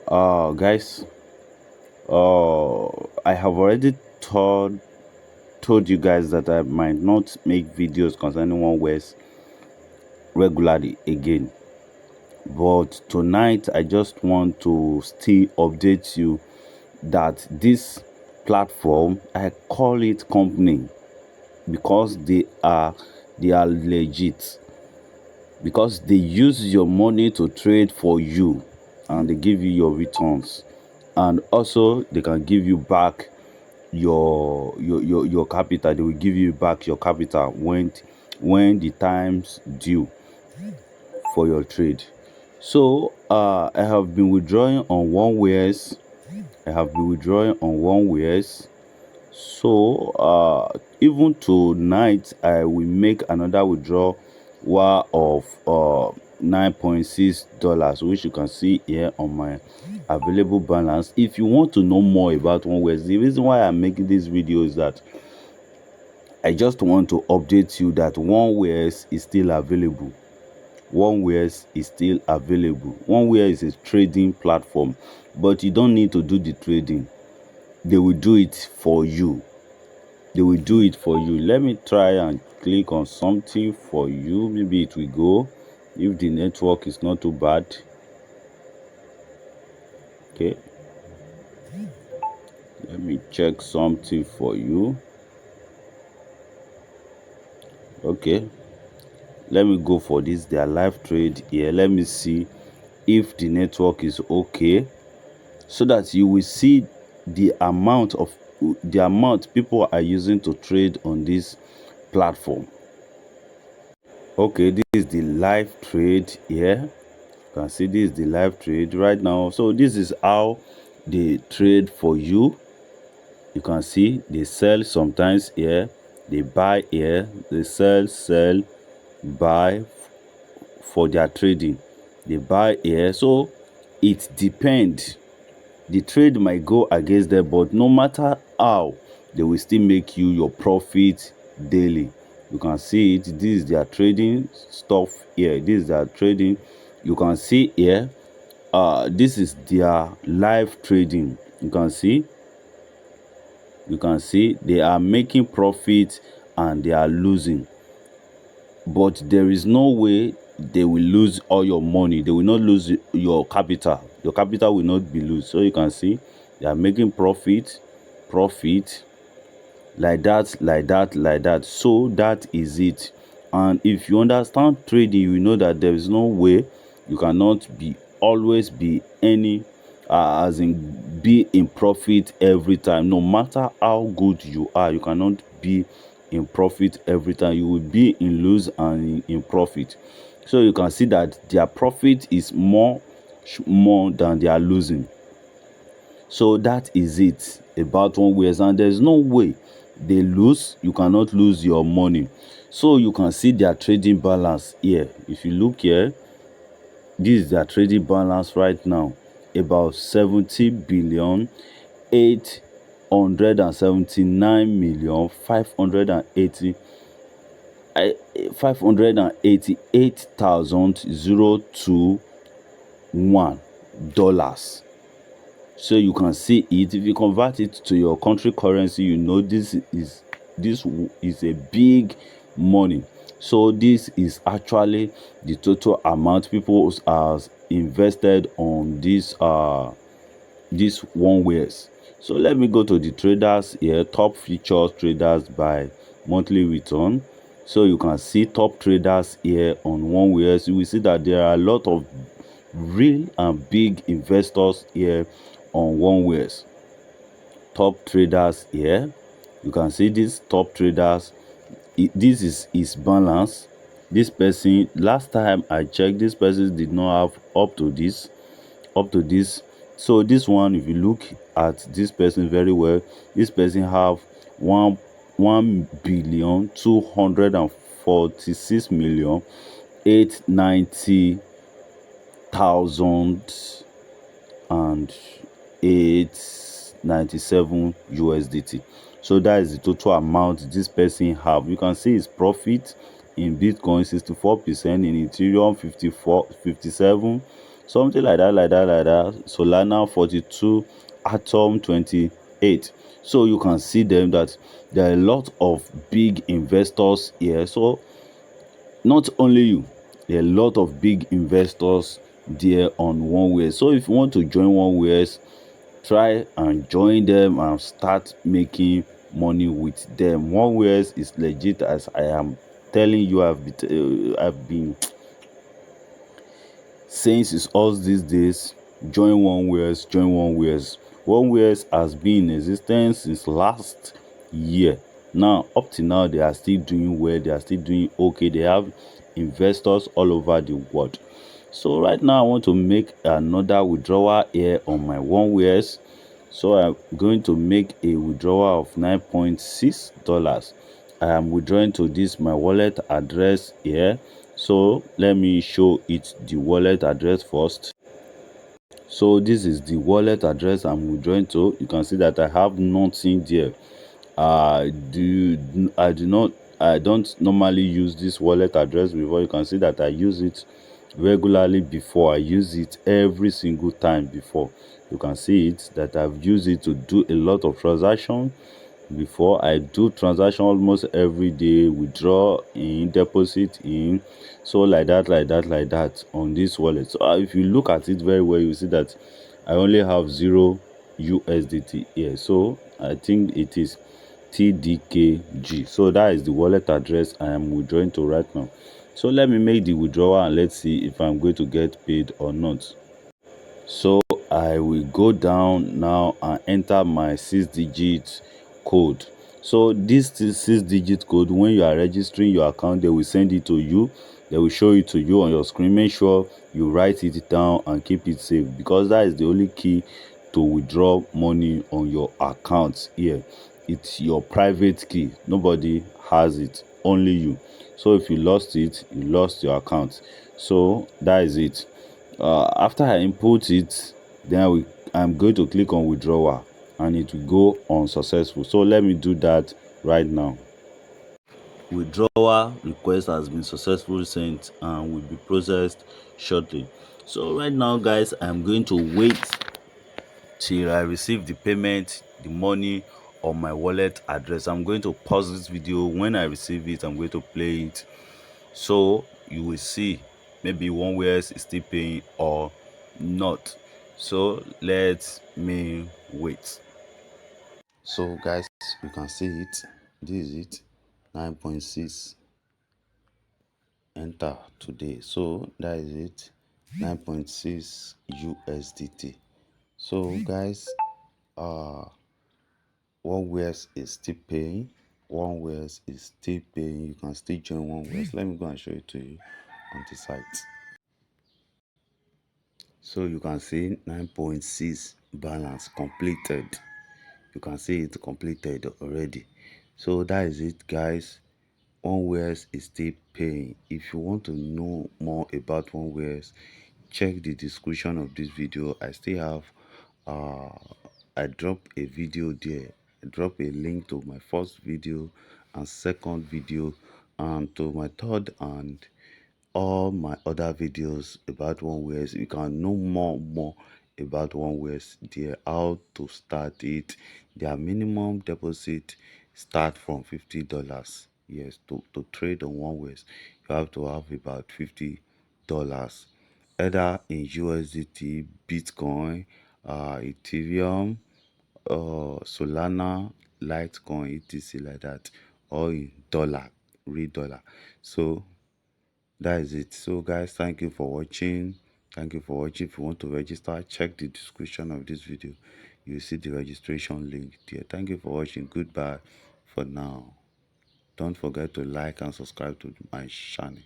Guys, I have already told you guys that I might not make videos concerning OneWiex regularly again, but tonight I just want to still update you that this platform, I call it company because they are legit, because they use your money to trade for you and they give you your returns, and also they can give you back your capital. They will give you back your capital when the time's due for your trade. So I have been withdrawing on OneWiex. So even tonight I will make another withdrawal of $9.6, which you can see here on my available balance. If you want to know more about OneWiex, the reason why I'm making this video is that I just want to update you that OneWiex is still available. OneWiex is still available. OneWiex is a trading platform, but you don't need to do the trading. They will do it for you. Let me try and click on something for you. Maybe it will go if the network is not too bad. Okay, let me check something for you. Okay, let me go for this, their live trade here. Let me see if the network is okay, so that you will see the amount people are using to trade on this platform. Okay, this is the live trade here. You can see this is the live trade right now. So this is how they trade for you. You can see they sell sometimes here, they buy here, they sell, buy for their trading. They buy here. So it depends. The trade might go against them, but no matter how, they will still make you your profit daily. You can see it. This is their trading stuff here. This is their trading. You can see here. This is their live trading. You can see they are making profit and they are losing, but there is no way they will lose all your money. They will not lose your capital. Your capital will not be lost. So you can see they are making profit like that. So that is it. And if you understand trading, you know that there is no way you cannot always be in profit every time. No matter how good you are, you cannot be in profit every time. You will be in lose and in profit. So you can see that their profit is more than they are losing. So that is it about OneWiex, and there's no way they lose. You cannot lose your money. So you can see their trading balance here. If you look here, this is their trading balance right now, about 70 billion 879 million 588,021 dollars. So you can see it. If you convert it to your country currency, you know this is a big money. So this is actually the total amount people has invested on this OneWiex. So let me go to the traders here, top features traders by monthly return. So you can see top traders here on OneWiex. You will see that there are a lot of real and big investors here on OneWiex. Top traders here. You can see these top traders. This is his balance. This person, last time I checked, this person did not have up to this. So this one, if you look at this person very well, this person have 1,246,890,897 USDT. So that is the total amount this person have. You can see his profit in Bitcoin 64%, in Ethereum 57, something like that, Solana 42, Atom 28. So you can see them that there are a lot of big investors here. So not only you, there are a lot of big investors there on OneWiex. So if you want to join OneWiex, try and join them and start making money with them. OneWiex is legit, as I am telling you. I've been saying since all these days. Join OneWiex, join OneWiex. OneWiex has been in existence since last year. Now up to now, they are still doing well, they are still doing okay. They have investors all over the world. So right now I want to make another withdrawal here on my OneWiex. So I'm going to make a withdrawal of $9.6. I am withdrawing to this my wallet address here. So let me show it the wallet address first. So this is the wallet address I'm withdrawing to. You can see that I have nothing there. I don't normally use this wallet address before. You can see that I use it regularly before. I use it every single time before. You can see it that I've used it to do a lot of transactions before. I do transaction almost every day, withdraw in, deposit in, so like that on this wallet. So if you look at it very well, you see that I only have 0 USDT here. So I think it is TDKG. So that is the wallet address I am withdrawing to right now. So let me make the withdrawal and let's see if I'm going to get paid or not. So I will go down now and enter my 6-digit code. So this 6-digit code, when you are registering your account, they will send it to you. They will show it to you on your screen. Make sure you write it down and keep it safe, because that is the only key to withdraw money on your account here. It's your private key. Nobody has it, only you. So if you lost it, you lost your account. So that is it. After I input it, then I'm going to click on withdrawal and it will go on successful. So let me do that right now. Withdrawal request has been successfully sent and will be processed shortly. So right now, guys, I'm going to wait till I receive the payment, the money on my wallet address. I'm going to pause this video. When I receive it, I'm going to play it, so you will see maybe OneWiex is still paying or not. So let me wait. So guys, you can see it. This is it. 9.6 enter today. So that is it. 9.6 USDT. So guys, OneWiex is still paying. OneWiex is still paying. You can still join OneWiex. Let me go and show it to you on the site. So you can see 9.6 balance completed. You can see it completed already. So that is it, guys. OneWiex is still paying. If you want to know more about OneWiex, check the description of this video. I still have I drop a video there. I drop a link to my first video and second video and to my third and all my other videos about OneWiex. You can know more about OneWiex there, how to start it. Their minimum deposit start from $50. Yes, to trade on OneWiex, you have to have about $50, either in USDT, Bitcoin, Ethereum, Solana, Litecoin, etc. like that, or in dollar, real dollar. So that is it. So guys, thank you for watching. Thank you for watching. If you want to register, check the description of this video. You see the registration link there. Thank you for watching. Goodbye for now. Don't forget to like and subscribe to my channel.